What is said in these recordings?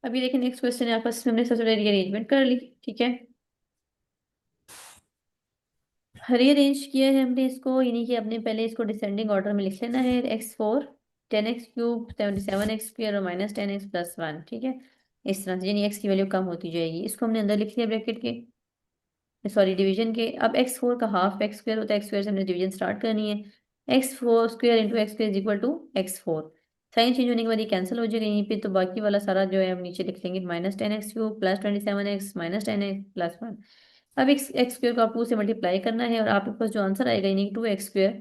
अभी देखिए next question है आपका, इसमें हमने सबसे पहले रीअरेंजमेंट कर ली। ठीक है, रीअरेंज किया है हमने इसको, यानी कि अपने पहले इसको डिसेंडिंग ऑर्डर में लिख लेना है। x4 10x³ 77x² और -10x+1। ठीक है, इस तरह से, यानी x की वैल्यू कम होती जाएगी। इसको हमने अंदर लिख लिया ब्रैकेट के, सॉरी डिवीजन के। अब x4 का हाफ x² होता है, x² से हमने डिवीजन स्टार्ट करनी है। x4² into x² is equal to x4। Sign change होने के बाद ये कैंसिल हो जाएगा यहीं पे, तो बाकी वाला सारा जो है हम नीचे लिख लेंगे, -10x³ +27x -10x+1। अब x² को आप 2 से मल्टीप्लाई करना है, और आपके पास जो आंसर आएगा यानी 2x²,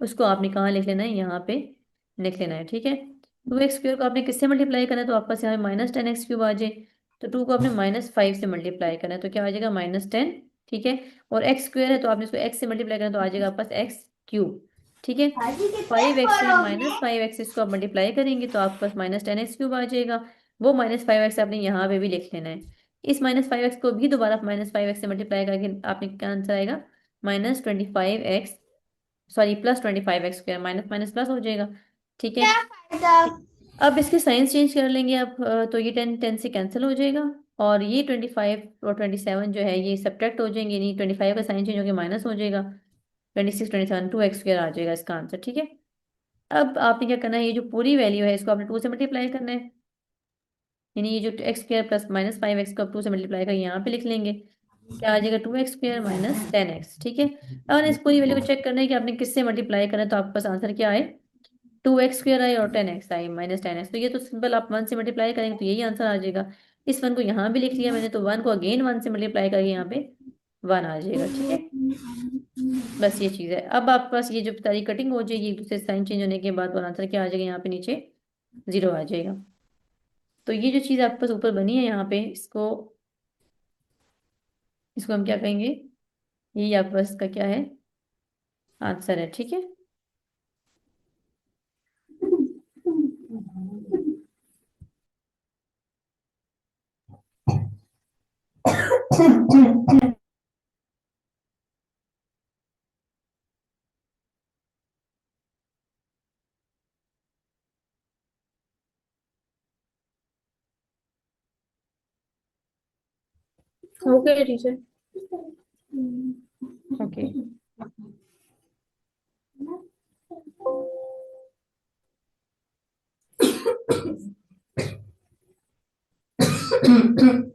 उसको आपने कहाँ लिख लेना है, यहाँ पे लिख लेना है। ठीक है, 2x² को आपने किससे मल्टीप्लाई करना है, तो आपके पास यहाँ -10x³ आ जाए, तो 2 को आपने -5 से मल्टीप्लाई करना है, तो क्या आ जाएगा -10। ठीक है, और x² है तो आपने इसको x से मल्टीप्लाई करना है, तो आ जाएगा आपके पास x³। ठीक है, हाजी कितने 5x से करोगे? -5x इसको आप मल्टीप्लाई करेंगे तो आपके पास -10x³ आ जाएगा। वो -5x आपने यहाँ पे भी लिख लेना है। इस -5x को भी दोबारा -5x से मल्टीप्लाई करके आपने क्या आंसर आएगा, -25x, sorry +25x², minus minus plus हो जाएगा। ठीक है, क्या फायदा? अब इसके साइंस चेंज कर लेंगे अब, तो ये 10 10 से कैंसिल हो जाएगा, और ये 25 और 27 जो है ये सब्ट्रैक्ट हो जाएंगे, यानी 25 का साइन चेंज होकर माइनस हो जाएगा। 26 27 2x² आ जाएगा इसका आंसर। ठीक है, अब आपने क्या करना है, ये जो पूरी वैल्यू है इसको आपने 2 से मल्टीप्लाई करना है, यानी ये जो x² प्लस -5x को आप 2 से मल्टीप्लाई करके यहाँ पे लिख लेंगे, क्या आ जाएगा, 2x² -10x। ठीक है, अब इस पूरी वैल्यू को चेक करना है कि आपने किससे मल्टीप्लाई करना है, तो आपके पास आंसर क्या आए, 2x² आई और 10x आई -10x। तो ये तो सिंपल, आप 1 से मल्टीप्लाई करेंगे तो यही आंसर आ जाएगा। इस 1 को यहाँ भी लिख लिया मैंने, तो 1 को अगेन 1 से मल्टीप्लाई करके यहाँ पे 1 आ जाएगा। ठीक है, बस ये चीज़ है। अब आपके पास ये जो सारी कटिंग हो जाएगी एक दूसरे साइन चेंज होने के बाद, और आंसर क्या आ जाएगा, यहाँ पे नीचे 0 आ जाएगा। तो ये जो चीज़ आपके पास ऊपर बनी है यहाँ पे, इसको इसको हम क्या कहेंगे, यही आपके पास इसका क्या है, आंसर है। ठीक है, ओके टीचर। ओके।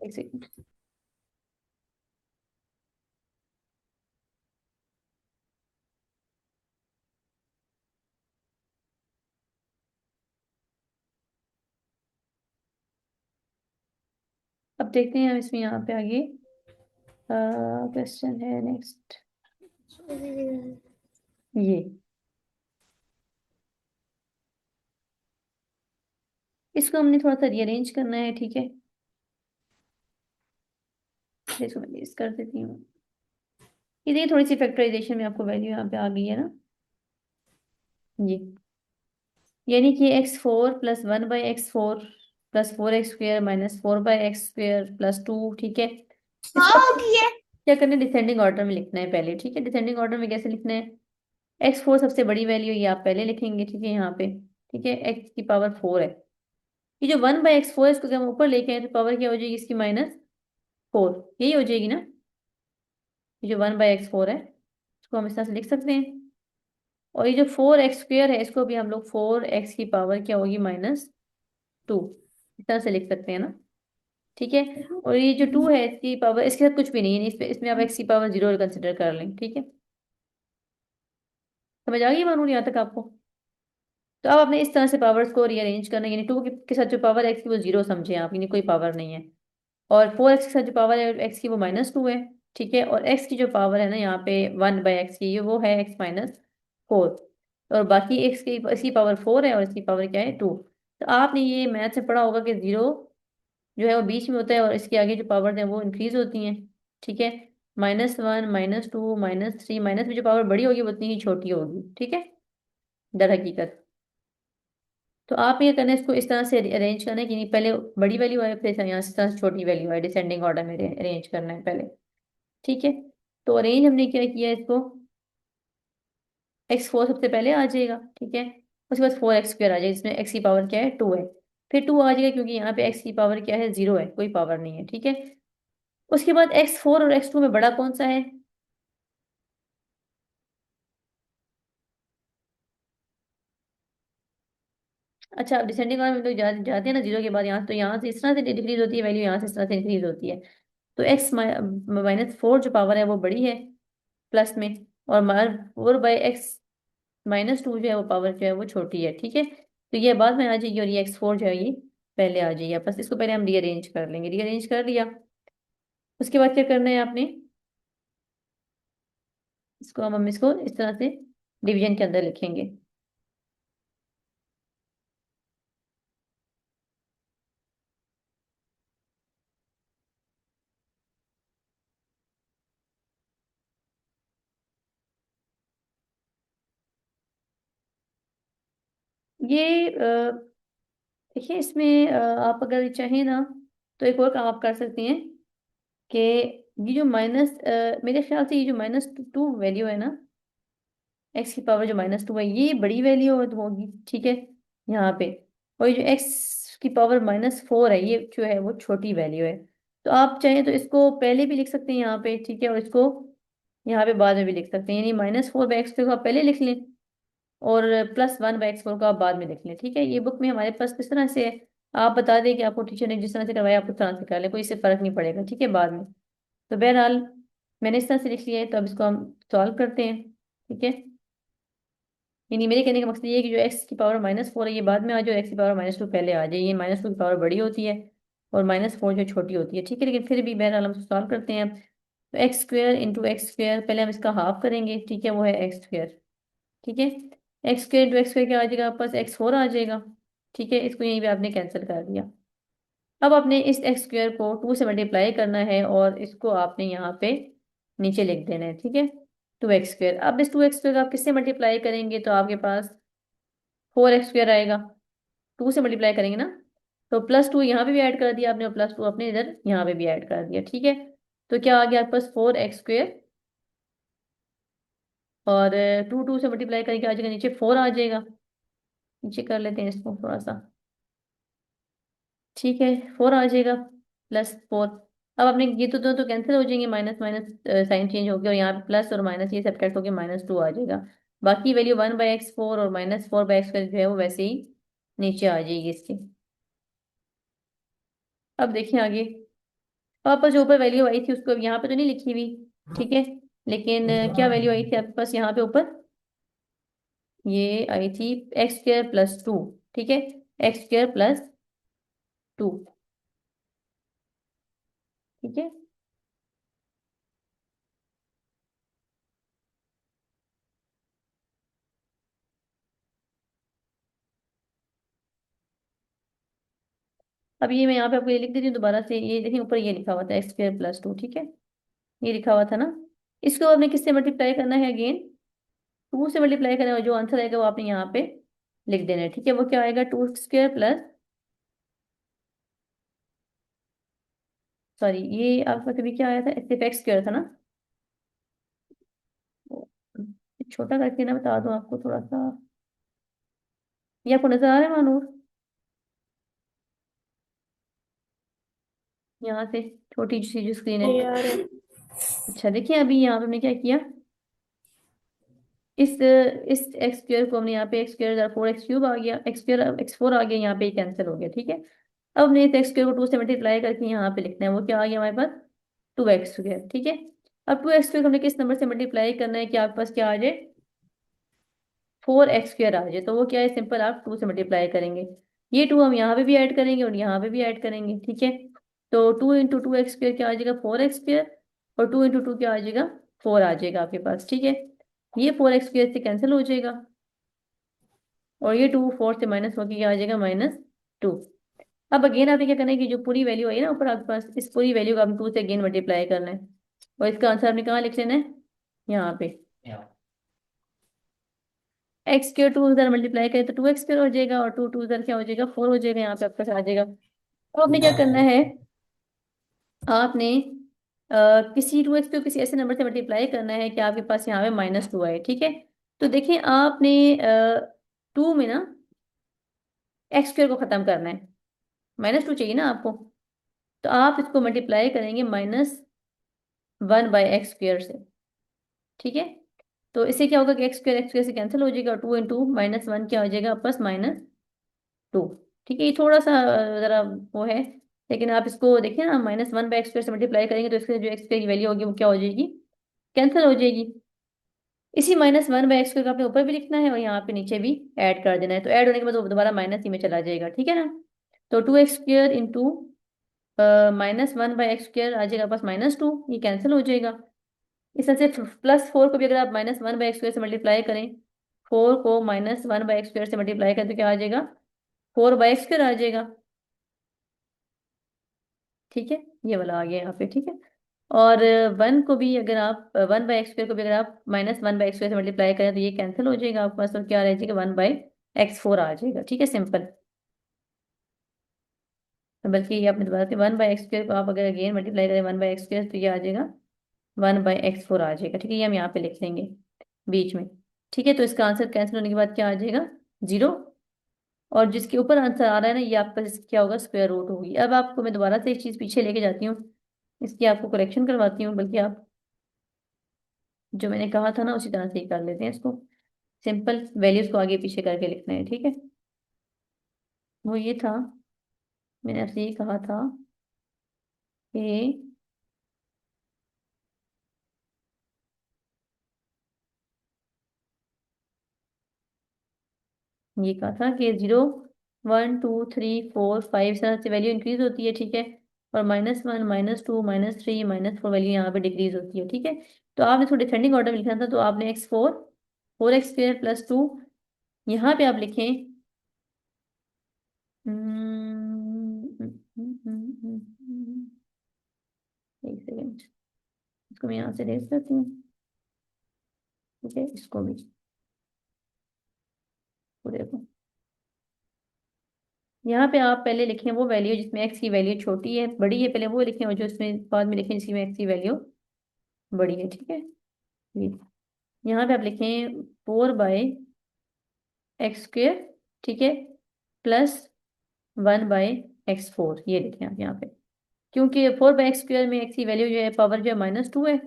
एक सेकंड। अब देखते हैं हम इसमें यहाँ पे आगे क्वेश्चन है नेक्स्ट, ये इसको हमने थोड़ा सा रीअरेंज करना है। ठीक है, इसको मैं इस कर देती हूँ। ये देखिए थोड़ी सी फैक्टराइजेशन में आपको वैल्यू यहाँ पे आ गई है ना, ये यानी कि x4 + 1/x4 + 4x² -4/x² +2। ठीक है, इसको हाँ आपको होगी है। क्या करना है, डिसेंडिंग ऑर्डर में लिखना है पहले। ठीक है, डिसेंडिंग ऑर्डर में कैसे लिखना है, x4 सबसे बड़ी वैल्यू ये आप पहले लिखेंगे। ठीक है, यहाँ पे ठीक है, x⁴ है। ये जो 1/x4 है इसको जब हम ऊपर लेके आए तो पावर क्या हो जाएगी इसकी, -4, यही हो जाएगी ना। ये जो 1/x4 है इसको हम इस तरह से लिख सकते हैं, और ये जो 4x² है इसको भी हम लोग 4x क्या होगी, -2, इस तरह से लिख सकते हैं ना। ठीक है, और ये जो 2 है इसकी पावर, इसके साथ कुछ भी नहीं है, इसमें आप x⁴ कंसिडर कर लें। ठीक है, समझ आ गई कानून यहाँ तक आपको। तो अब आपने इस तरह से पावर्स को रीअरेंज करना है, यानी 2 के साथ जो पावर x की वो 0 समझे आप, यानी कोई पावर नहीं है, और 4x के साथ जो पावर है x की वो -2 है। ठीक है, और x की जो पावर है ना यहाँ पे 1/x की, ये वो है x-4, और बाकी x की इसकी पावर 4 है और इसकी पावर क्या है 2। तो आपने ये मैथ से पढ़ा होगा कि 0 जो है वो बीच में होता है, और इसके आगे जो पावर है वो इंक्रीज होती हैं। ठीक है, -1 -2 -3, माइनस में जो पावर बड़ी होगी वो उतनी ही छोटी होगी। ठीक है, दर हकीकत। तो आप ये करना है, इसको इस तरह से अरेंज करना है कि नहीं, पहले बड़ी वैल्यू आए फिर यहाँ से तरह से छोटी वैल्यू आए, डिसेंडिंग ऑर्डर में अरेंज करना है पहले। ठीक है, तो अरेंज हमने क्या किया इसको, x4 सबसे पहले आ जाएगा। ठीक है, उसके बाद 4x² आ जाएगा, जिसमें x की पावर क्या है 2 है। फिर 2 आ जाएगा क्योंकि यहाँ पे एक्स की पावर क्या है, 0 है, कोई पावर नहीं है, ठीक है। उसके बाद x4 और x2 में बड़ा कौन सा है? अच्छा, अब डिसेंडिंग ऑर्डर में तो जाते हैं ना 0 के बाद, यहाँ तो यहाँ से इस तरह से डिक्रीज होती है वैल्यू, यहाँ से इस तरह से इंक्रीज होती है। तो x-4 जो पावर है वो बड़ी है प्लस में, और 4/x-2 जो है वो पावर जो है वो छोटी है, ठीक है। तो ये बाद में आ जाएगी और ये x4 जो है ये पहले आ जाएगी। बस इसको पहले हम रीअरेंज कर लेंगे, रीअरेंज कर लिया। उसके बाद क्या करना है आपने, इसको हम इसको इस तरह से डिवीजन के अंदर लिखेंगे। ये देखिए इसमें आप अगर चाहें ना तो एक और काम आप कर सकती हैं कि ये जो माइनस, मेरे ख्याल से ये जो -2 वैल्यू है ना, एक्स की पावर जो -2 है ये बड़ी वैल्यू होगी, ठीक है, यहाँ पे। और ये जो एक्स की पावर -4 है ये जो है वो छोटी वैल्यू है। तो आप चाहें तो इसको पहले भी लिख सकते हैं यहाँ पे, ठीक है, और इसको यहाँ पे बाद में भी लिख सकते हैं, यानी -4/x को आप पहले लिख लें और +1/x4 को आप बाद में लिख लें, ठीक है। ये बुक में हमारे पास किस तरह से है, आप बता दें कि आपको टीचर ने जिस तरह से करवाया आप उस तरह से कर लें, कोई इससे फर्क नहीं पड़ेगा, ठीक है, बाद में। तो बहरहाल मैंने इस तरह से लिख लिया है, तो अब इसको हम सॉल्व करते हैं, ठीक है। यानी मेरे कहने का मकसद ये है कि जो एक्स की पावर -4 है ये बाद में आ जाए, एक्स की पावर -2 पहले आ जाए। ये -2 की पावर बड़ी होती है और -4 जो छोटी होती है, ठीक है। लेकिन फिर भी बहरहाल हम सॉल्व करते हैं। तो x² × x², पहले हम इसका हाफ करेंगे, ठीक है, वो है x², ठीक है। x² × x² क्या आ जाएगा, आपके पास x4 आ जाएगा, ठीक है। इसको यहीं पे आपने कैंसिल कर दिया। अब आपने इस x² को 2 से मल्टीप्लाई करना है और इसको आपने यहाँ पे नीचे लिख देना है, ठीक है। 2x², अब इस 2x² का आप किससे मल्टीप्लाई करेंगे तो आपके पास 4x² आएगा, 2 से मल्टीप्लाई करेंगे ना। तो +2 यहाँ पे भी ऐड कर दिया आपने और +2 अपने इधर यहाँ पे भी ऐड कर दिया, ठीक है। तो क्या आ गया आपके पास 4x², और 2 से मल्टीप्लाई करेंगे आ जाएगा नीचे 4 आ जाएगा। नीचे कर लेते हैं इसको थोड़ा सा, ठीक है, 4 आ जाएगा +4। अब आपने ये तो दो तो कैंसिल हो जाएंगे, माइनस माइनस साइन चेंज हो गया और यहाँ पे प्लस और माइनस ये सब्ट्रैक्ट होकर -2 आ जाएगा। बाकी वैल्यू 1/x4 और -4/x जो है वो वैसे ही नीचे आ जाएगी इसके। अब देखिए आगे, अब आपके पास जो ऊपर वैल्यू आई थी उसको अब यहाँ पे तो नहीं लिखी हुई, ठीक है, लेकिन क्या वैल्यू आई थी आपके पास यहाँ पे ऊपर, ये आई थी x² + 2, ठीक है, x² + 2, ठीक है। अब ये मैं यहाँ पे आपको ये लिख देती हूँ दोबारा से, ये देखिए ऊपर ये लिखा हुआ था x² + 2, ठीक है, ये लिखा हुआ था ना। इसको आपने किससे मल्टीप्लाई करना है, अगेन 2 से मल्टीप्लाई करना है, और जो आंसर आएगा वो आपने यहाँ पे लिख देना है, ठीक है। वो क्या आएगा, 2² प्लस, सॉरी ये आपका कभी क्या आया था, सिर्फ x² था ना। छोटा करके ना बता दूं आपको थोड़ा सा, ये आपको नजर आ रहा है मानूर, यहाँ से छोटी सी जो स्क्रीन है। यार अच्छा देखिए अभी यहाँ पे हमने क्या किया, इस x² को हमने यहाँ पे x² 4x³ आ गया, x4 आ गया, यहाँ पे कैंसिल हो गया, ठीक है। अब हमने इस x² को 2 से मल्टीप्लाई करके यहाँ पे लिखना है, वो क्या आ गया हमारे पास, 2x², ठीक है। अब 2x² को हमने किस नंबर से मल्टीप्लाई करना है कि आपके पास क्या आ जाए, 4x² आ जाए। तो वो क्या है, सिंपल आप 2 से मल्टीप्लाई करेंगे, ये 2 हम यहाँ पे भी ऐड करेंगे और यहाँ पे भी ऐड करेंगे, ठीक है। तो 2 × 2x² क्या आ जाएगा, 4x², और 2 × 2 क्या आ जाएगा, 4 आ जाएगा आपके पास, ठीक है। ये 4x² से कैंसिल हो जाएगा और ये 2 4 से माइनस होकर क्या आ जाएगा, -2। अब अगेन आपने क्या करना है कि जो पूरी वैल्यू आई है ना ऊपर आपके पास, इस पूरी वैल्यू को आपने 2 से अगेन मल्टीप्लाई करना है और इसका आंसर आपने कहाँ लिख लेना है, यहाँ पे। x² 2 उधर मल्टीप्लाई करें तो 2x² हो जाएगा और 2 उधर क्या हो जाएगा, 4 हो जाएगा, यहाँ पे आपके पास आ जाएगा। अब आपने क्या करना है, आपने किसी 2x को किसी ऐसे नंबर से मल्टीप्लाई करना है कि आपके पास यहाँ पे -2 आए, ठीक है। तो देखें आपने 2 में ना x² को खत्म करना है, -2 चाहिए ना आपको, तो आप इसको मल्टीप्लाई करेंगे -1/x² से। ठीक है, तो इससे क्या होगा कि x² से कैंसिल हो जाएगा, 2 इंटू -1 क्या हो जाएगा आपस -2। ठीक है, ये थोड़ा सा जरा वो है, लेकिन आप इसको देखिए ना, -1/x² से मल्टीप्लाई करेंगे तो इसके जो x² की वैल्यू होगी वो क्या हो जाएगी, कैंसिल हो जाएगी। इसी -1/x² का आपने ऊपर भी लिखना है और यहाँ पे नीचे भी ऐड कर देना है, तो ऐड होने के बाद वो दोबारा माइनस ही में चला जाएगा। ठीक है ना, तो 2x² इंटू -1/x² आ जाएगा पास -2, ये कैंसिल हो जाएगा। इस तरह से +4 को भी अगर आप -1/x² से मल्टीप्लाई करें, 4 को -1/x² से मल्टीप्लाई करें तो क्या आ जाएगा, 4/x² आ जाएगा। ठीक है, ये वाला आ गया यहाँ पे। ठीक है, और 1 को भी अगर आप 1/x² को भी अगर आप -1/x² से मल्टीप्लाई करें तो ये कैंसिल हो जाएगा आपके पास, और क्या रह जाएगा, 1/x4 आ जाएगा। ठीक है, सिंपल। बल्कि ये आपने दोबारा से 1/x² को आप अगर अगेन मल्टीप्लाई करें 1/x² तो ये आ जाएगा 1/x4 आ जाएगा। ठीक है, ये हम यहाँ पे लिख लेंगे बीच में। ठीक है, तो इसका आंसर कैंसिल होने के बाद क्या आ जाएगा, 0। और जिसके ऊपर आंसर आ रहा है ना, ये आपका क्या होगा, स्क्वायर रूट होगी। अब आपको मैं दोबारा से एक चीज पीछे लेके जाती हूँ, इसकी आपको करेक्शन करवाती हूँ, बल्कि आप जो मैंने कहा था ना उसी तरह से ही कर लेते हैं इसको। सिंपल वैल्यूज को आगे पीछे करके लिखना है। ठीक है, वो ये था, मैंने आपसे ये कहा था कि ये कहा था कि 0, 1, 2, 3, 4, 5 इस तरह से वैल्यू इंक्रीज होती है। ठीक है, और -1, -2, -3, -4 वैल्यू यहाँ पे डिक्रीज होती है। ठीक है, तो आपने इसको डिसेंडिंग ऑर्डर में लिखना था, तो आपने x4, 4x² + 2 यहाँ पे आप लिखें। एक सेकेंड, इसको मैं यहाँ से देख सकती हूँ। ठीक है, इसको भी वो देखो, यहाँ पे आप पहले लिखें वो वैल्यू जिसमें x की वैल्यू छोटी है, बड़ी है, पहले वो लिखें, और जो इसमें बाद में लिखें जिसमें x की वैल्यू बड़ी है। ठीक है, ये यहाँ पे आप लिखें 4/x²। ठीक है, +1/x4, ये लिखें आप यहाँ पे, क्योंकि 4/x² में x की वैल्यू जो है, पावर जो है -2 है,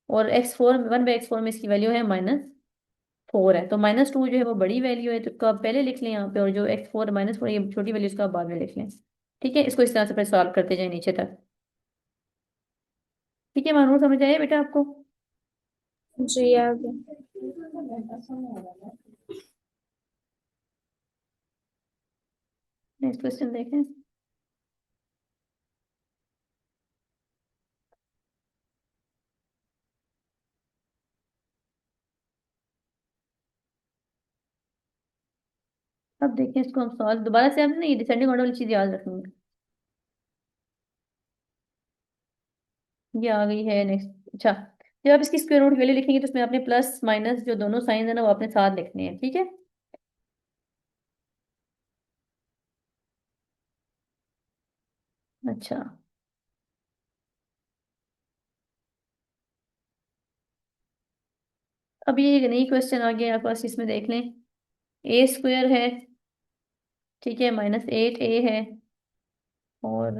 और x4 1/x4 में इसकी वैल्यू है -4 है, तो -2 जो है वो बड़ी वैल्यू है, तो इसको आप पहले लिख लें यहाँ पे, और जो x4 -4 ये छोटी वैल्यू इसको आप बाद में लिख लें। ठीक है, इसको इस तरह से फिर सॉल्व करते जाए नीचे तक। ठीक है मानूर, समझ आया बेटा आपको। जी आ गया। नेक्स्ट क्वेश्चन देखें। अब देखें इसको हम सॉल्व दोबारा से, हमने ये डिसेंडिंग ऑर्डर वाली चीज याद रखनी है। ये आ गई है नेक्स्ट। अच्छा, जब आप इसकी स्क्वायर रूट की वैल्यू लिखेंगे तो उसमें आपने प्लस माइनस जो दोनों साइन है ना वो अपने साथ लिखने हैं। ठीक है, अच्छा, अब ये एक नई क्वेश्चन आ गया आपके पास, इसमें देख लें। a² है, ठीक है, -8a है, और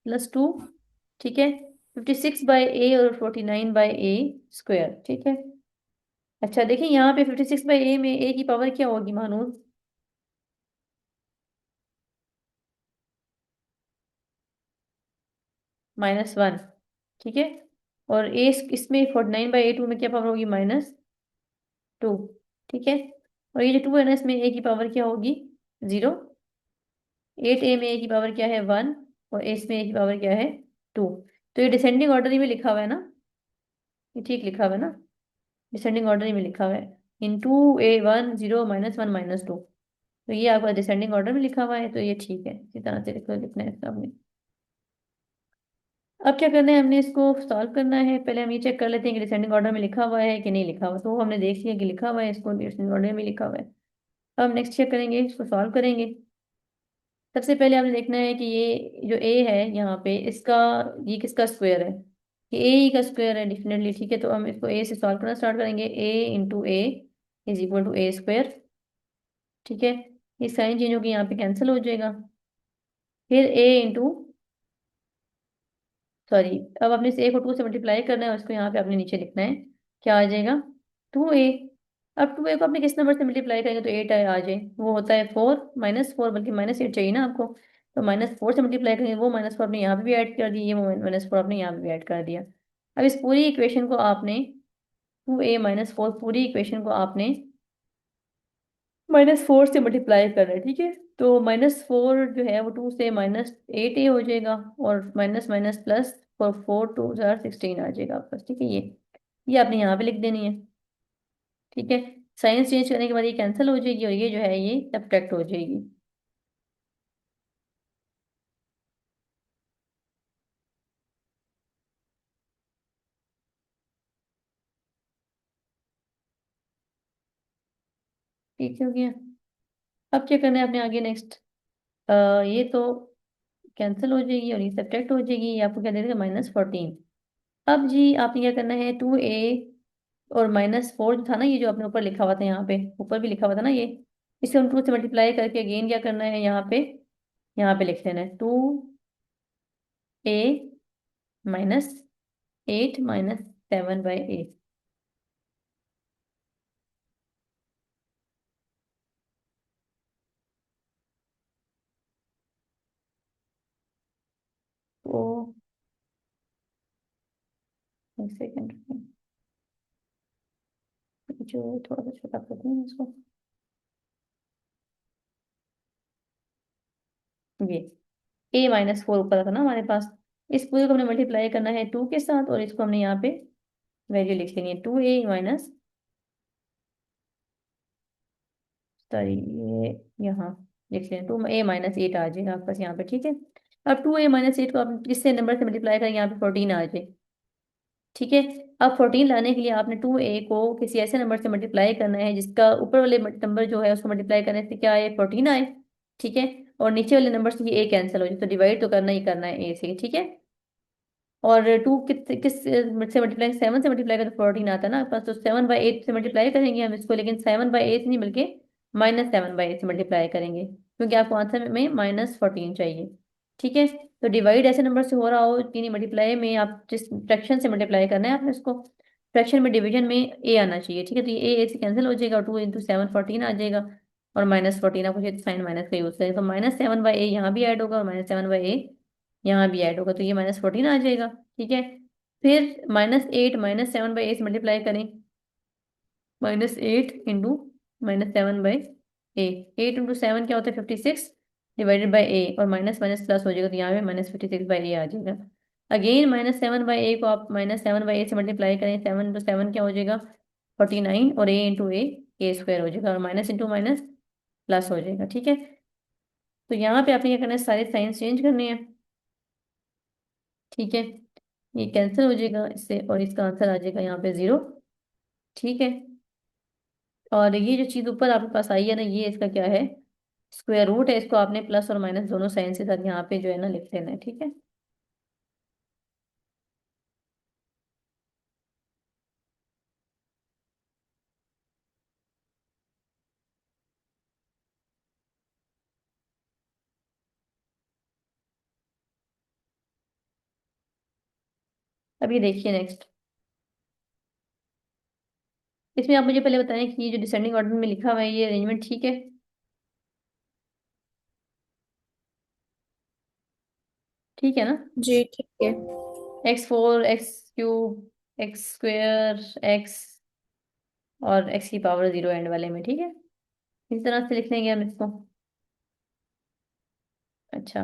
+2। ठीक है, 56/a और 49/a²। ठीक है, अच्छा देखिए यहाँ पे 56/a में a की पावर क्या होगी मानूर, -1। ठीक है, और a इसमें 49/a2 में क्या पावर होगी, -2। ठीक है, और ये जो 2 है ना, इसमें a की पावर क्या होगी, 0। 8a में a की पावर क्या है, 1, और इसमें a की पावर क्या है, 2। तो ये डिसेंडिंग ऑर्डर ही में लिखा हुआ है ना, ये ठीक लिखा हुआ है ना, डिसेंडिंग ऑर्डर ही में लिखा हुआ है, *a1 0 -1 -2। तो ये आपका डिसेंडिंग ऑर्डर में लिखा हुआ है, तो ये ठीक है, इसी तरह से लिखना है इसका आपने। अब क्या करना है, हमने इसको सॉल्व करना है। पहले हम ये चेक कर लेते हैं कि डिसेंडिंग ऑर्डर में लिखा हुआ है कि नहीं लिखा हुआ, तो हमने देख लिया कि लिखा हुआ है, इसको डिसेंडिंग ऑर्डर में लिखा हुआ है। अब हम नेक्स्ट चेक करेंगे, इसको सॉल्व करेंगे। सबसे पहले आपने देखना है कि ये जो ए है यहाँ पे, इसका ये किसका स्क्वायर है, ये ए ही का स्क्वायर है डेफिनेटली। ठीक है, तो हम इसको ए से सॉल्व करना स्टार्ट करेंगे। a × a = a²। ठीक है, ये साइन चेंज होकर यहाँ पे कैंसिल हो जाएगा। फिर ए इंटू, सॉरी, अब आपने इस ए को 2 से मल्टीप्लाई करना है, उसको यहाँ पे आपने नीचे लिखना है। क्या आ जाएगा? 2a। अब 2a को आपने किस नंबर से मल्टीप्लाई करेंगे तो 8 आ जाए, वो होता है 4 -4, बल्कि -8 चाहिए ना आपको। तो -4 से मल्टीप्लाई करेंगे, वो -4 आपने यहाँ पे भी ऐड कर दिया, ये वो -4 आपने यहाँ पे भी ऐड कर दिया। अब इस पूरी इक्वेशन को आपने 2a - 4, पूरी इक्वेशन को आपने -4 से मल्टीप्लाई कर रहे हैं, ठीक है। तो -4 जो है वो 2 से -8a हो जाएगा, और माइनस माइनस प्लस, और 4 2 16 आ जाएगा आपके पास, ठीक है। ये आपने यहाँ पे लिख देनी है, ठीक है। साइंस चेंज करने के बाद ये कैंसिल हो जाएगी, और ये जो है ये सब्ट्रैक्ट हो जाएगी। ठीक हो गया। अब क्या करना है आपने आगे नेक्स्ट, ये तो कैंसिल हो जाएगी और ये सब्ट्रैक्ट हो जाएगी, ये आपको क्या दे देगा? -14। अब जी आपने क्या करना है, 2a और -4 जो था ना, ये जो आपने ऊपर लिखा हुआ था, यहाँ पे ऊपर भी लिखा हुआ था ना ये, इसे हम 2 से मल्टीप्लाई करके अगेन क्या करना है, यहाँ पे लिख लेना है 2a - 8 - 7/8। तो एक सेकेंड, जो थोड़ा सा छोटा करते हैं इसको, ये a - 4 ऊपर था ना हमारे पास, इस पूरे को हमने मल्टीप्लाई करना है 2 के साथ, और इसको हमने यहाँ पे वैल्यू लिख लेनी है 2a माइनस, सॉरी, ये यहाँ लिख लें 2a - 8 आ जाएगा आपके पास यहाँ पे, ठीक है। अब 2a - 8 को आप किससे नंबर से मल्टीप्लाई करेंगे, यहाँ पे 14 आ जाए, ठीक है। अब 14 लाने के लिए आपने 2a को किसी ऐसे नंबर से मल्टीप्लाई करना है जिसका ऊपर वाले नंबर जो है उसको मल्टीप्लाई करने से क्या आए, 14 आए, ठीक है। और नीचे वाले नंबर से ये a कैंसिल हो जाए, तो डिवाइड तो करना ही करना है a से, ठीक है। और 2 किस से मल्टीप्लाई, 7 से मल्टीप्लाई करें तो 14 आता है ना आपके पास, तो 7/8 से मल्टीप्लाई करेंगे हम इसको, लेकिन 7/8 नहीं बल्कि -7/8 से मल्टीप्लाई करेंगे, क्योंकि आपको आंसर में -14 चाहिए, ठीक है। तो डिवाइड ऐसे नंबर से हो रहा हो कि नहीं, मल्टीप्लाई में आप जिस फ्रैक्शन से मल्टीप्लाई करना है आपने उसको, फ्रैक्शन में डिवीजन में ए आना चाहिए, ठीक है। तो ये ए से कैंसिल हो जाएगा, और 2 × 7 14 आ जाएगा, और -14 आपको साइन माइनस का यूज करें, तो -7/a यहाँ भी ऐड होगा, और -7/a यहाँ भी ऐड होगा, तो ये -14 आ जाएगा, ठीक है। फिर -8 -7/8 से मल्टीप्लाई करें, -8 इंटू -7/a, 8 × 7 क्या होता है 56, डिवाइडेड बाई a, और माइनस माइनस प्लस हो जाएगा, तो यहाँ पे -56/a आ जाएगा। अगेन -7/a को आप -7/a से मल्टीप्लाई करें, 7 × 7 क्या हो जाएगा 49, और a × a स्क्वायर हो जाएगा, और माइनस इंटू माइनस प्लस हो जाएगा, ठीक है। तो यहाँ पे आपने क्या करना है, सारे साइंस चेंज करने हैं, ठीक है। ये कैंसिल हो जाएगा इससे, और इसका आंसर आ जाएगा यहाँ पे 0, ठीक है। और ये जो चीज ऊपर आपके पास आई है ना, ये इसका क्या है, स्क्वायर रूट है, इसको आपने प्लस और माइनस दोनों साइन के साथ यहाँ पे जो है ना लिख लेना है, ठीक है। अब ये देखिए नेक्स्ट, इसमें आप मुझे पहले बताएं कि ये जो डिसेंडिंग ऑर्डर में लिखा हुआ है ये अरेंजमेंट ठीक है? ठीक है ना? जी ठीक है। x4 x³ x² x, और x⁻0 एंड वाले में, ठीक है। इस तरह से लिख लेंगे हम इसको। अच्छा,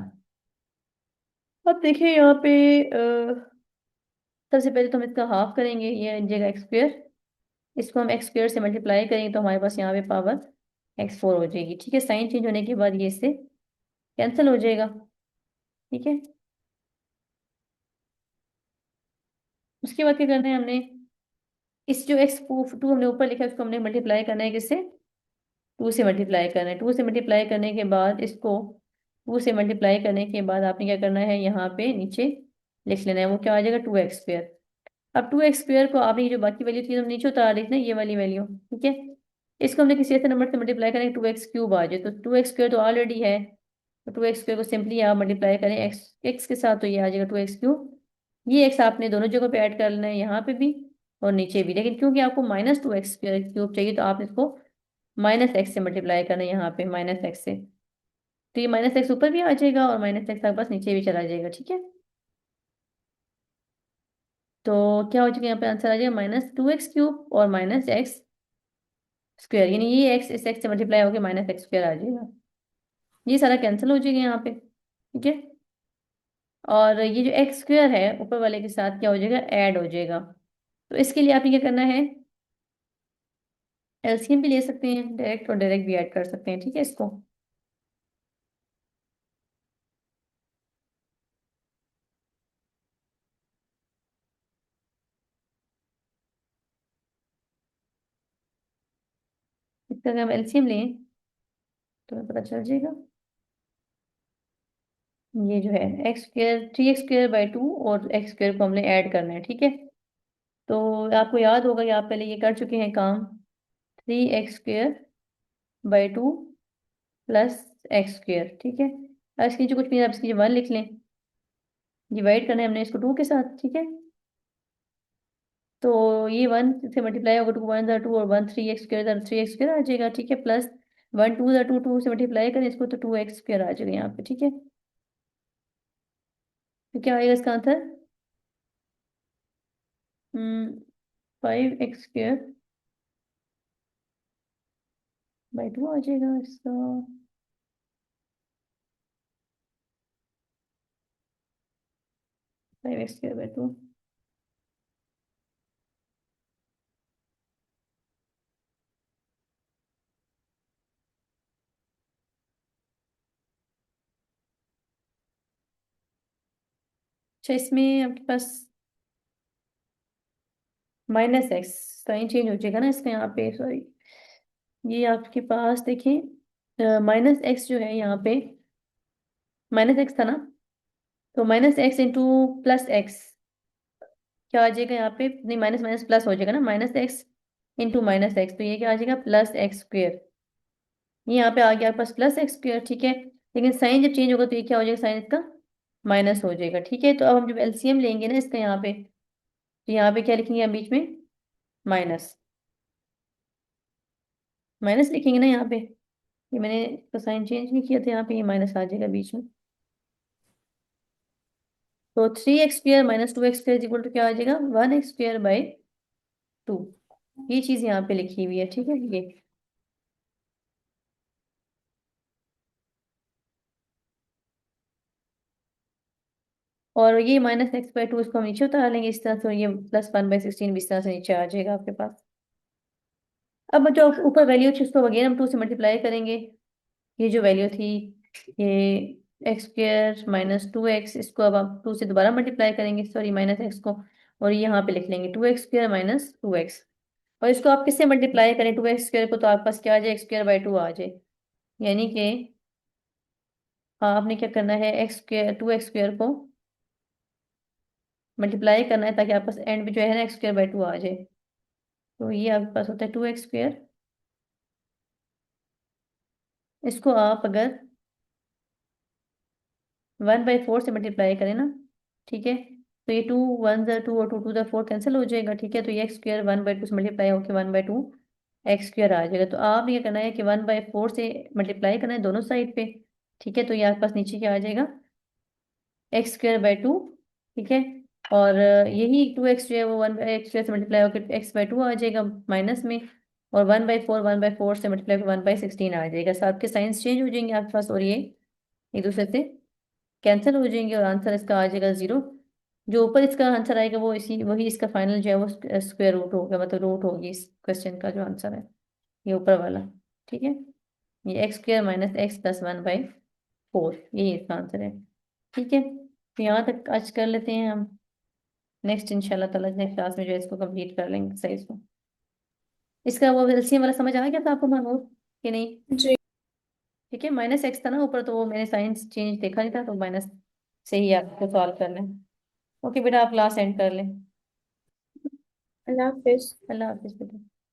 अब देखिए यहाँ पे सबसे पहले तो हम इसका हाफ करेंगे, ये बन जाएगा x², इसको हम x² से मल्टीप्लाई करेंगे तो हमारे पास यहाँ पे पावर x4 हो जाएगी, ठीक है। साइन चेंज होने के बाद ये इससे कैंसिल हो जाएगा, ठीक है। उसके बाद क्या करना है हमने, इस जो x2 हमने ऊपर लिखा है उसको हमने मल्टीप्लाई करना है किससे, 2 से मल्टीप्लाई करना है। 2 से मल्टीप्लाई करने के बाद इसको 2 से मल्टीप्लाई करने के बाद आपने क्या करना है, यहाँ पे नीचे लिख लेना है, वो क्या आ जाएगा 2x²। अब 2x² को आपने ये जो बाकी वैल्यू थी तो नीचे उतार लिखना है, ये वाली वैल्यू, ठीक है। इसको हमने किसी ऐसे नंबर से मल्टीप्लाई करें 2x³ आ जाए, तो 2x² तो ऑलरेडी है, तो 2x² को सिंपली आप मल्टीप्लाई करें x के साथ, तो ये आ जाएगा 2x³। ये x आपने दोनों जगह पे ऐड कर लेना है, यहाँ पे भी और नीचे भी, लेकिन क्योंकि आपको -2x³ चाहिए तो आपने इसको -x से मल्टीप्लाई करना है, यहाँ पे -x से, तो ये -x ऊपर भी आ जाएगा और -x आपके पास नीचे भी चला जाएगा, ठीक है। तो क्या हो जाएगा, यहाँ पे आंसर आ जाएगा -2x³ और -x², यानी ये x इस x से मल्टीप्लाई होकर -x² आ जाएगा। ये सारा कैंसिल हो जाएगा यहाँ पे, ठीक है। और ये जो x² है ऊपर वाले के साथ क्या हो जाएगा, ऐड हो जाएगा। तो इसके लिए आपने क्या करना है, एलसीएम भी ले सकते हैं डायरेक्ट और डायरेक्ट भी ऐड कर सकते हैं, ठीक है। इसको इसका अगर हम एलसीएम लें तो हमें पता चल जाएगा, ये जो है x², 3x²/2 और x² को हमने ऐड करना है, ठीक है। तो आपको याद होगा कि आप पहले ये कर चुके हैं काम, 3x²/2 प्लस x², ठीक है। अब इसकी जो कुछ भी आप इसकी 1 लिख लें, डिवाइड करना है हमने इसको 2 के साथ, ठीक है। तो ये 1 से मल्टीप्लाई होगा, 2 1 2 और 1 3x² आ जाएगा, ठीक है। प्लस 1 2 2 से मल्टीप्लाई करें इसको तो 2x² आ जाएगा यहाँ पे, ठीक है। तो क्या आएगा इसका आंसर, 5x²/2 आ जाएगा इसका, 5x²/2। अच्छा, इसमें आपके पास -x साइन चेंज हो जाएगा ना इसका, यहाँ पे सॉरी, ये आपके पास देखिए -x जो है यहाँ पे, -x था ना, तो -x इंटू +x क्या आ जाएगा यहाँ पे, नहीं माइनस माइनस प्लस हो जाएगा ना, -x इंटू -x, तो ये क्या आ जाएगा +x²। ये यहाँ पे आ गया आपके पास +x², ठीक है। लेकिन साइन जब चेंज होगा तो ये क्या हो जाएगा, साइन इसका माइनस हो जाएगा, ठीक है। तो अब हम जब एलसीएम लेंगे ना इसका यहाँ पे, तो यहाँ पे क्या लिखेंगे हम बीच में, माइनस, माइनस लिखेंगे ना यहाँ पे, ये मैंने इसका साइन चेंज नहीं किया था, यहाँ पे ये माइनस आ जाएगा बीच में। तो 3x² -2x² इक्वल टू क्या आ जाएगा, 1x²/2। ये चीज यहाँ पे लिखी हुई है, ठीक है ये। और ये -x/2 इसको हम नीचे उतार लेंगे इस तरह से, और ये +1/16 भी इस तरह से नीचे आ जाएगा आपके पास। अब जो ऊपर वैल्यू थी उसको अगेन हम 2 से मल्टीप्लाई करेंगे, ये जो वैल्यू थी, ये x² - 2x, इसको अब आप 2 से दोबारा मल्टीप्लाई करेंगे, सॉरी -x को, और यहाँ पे लिख लेंगे 2x² - 2x। और इसको आप किससे मल्टीप्लाई करें 2x² को, तो आपके पास क्या आ जाए, x²/2 आ जाए, यानी कि आपने क्या करना है, x², 2x² को मल्टीप्लाई करना है ताकि आपके पास एंड में जो है ना x²/2 आ जाए। तो ये आपके पास होता है 2x², इसको आप अगर 1/4 से मल्टीप्लाई करें ना, ठीक है, तो ये 2 1 2 और 2 2 4 कैंसिल हो जाएगा, ठीक है। तो ये x² 1/2 से मल्टीप्लाई होकर 1/2 x² आ जाएगा। तो आप ये करना है कि 1/4 से मल्टीप्लाई करना है दोनों साइड पे, ठीक है। तो ये आपके पास नीचे क्या आ जाएगा, x²/2, ठीक है। और यही 2x जो है वो 1/x² से मल्टीप्लाई होकर x/2 आ जाएगा माइनस में, और 1/4 से मल्टीप्लाई होकर 1/16 आ जाएगा। तो आपके साइंस चेंज हो जाएंगे आपके पास, और ये एक दूसरे से कैंसिल हो जाएंगे, और आंसर इसका आ जाएगा 0। जो ऊपर इसका आंसर आएगा वो इसी वही इसका फाइनल जो है वो स्क्वायर रूट होगा, मतलब रूट होगी इस क्वेश्चन का जो आंसर है, ये ऊपर वाला, ठीक है। ये x² - x + 1/4, यही इसका आंसर है, ठीक है। तो यहाँ तक आज कर लेते हैं हम, नेक्स्ट इंशाल्लाह ताला नेक्स्ट क्लास में जो है इसको कंप्लीट कर लेंगे एक्सरसाइज को। इसका वो एलसीएम वाला समझ आ गया था आपको महमूद कि नहीं, जी। ठीक है। -x था ना ऊपर, तो वो मैंने साइंस चेंज देखा नहीं था, तो माइनस से ही आपको सॉल्व कर लें। ओके बेटा, आप क्लास एंड कर लें। अल्लाह हाफिज। अल्लाह हाफिज बेटा।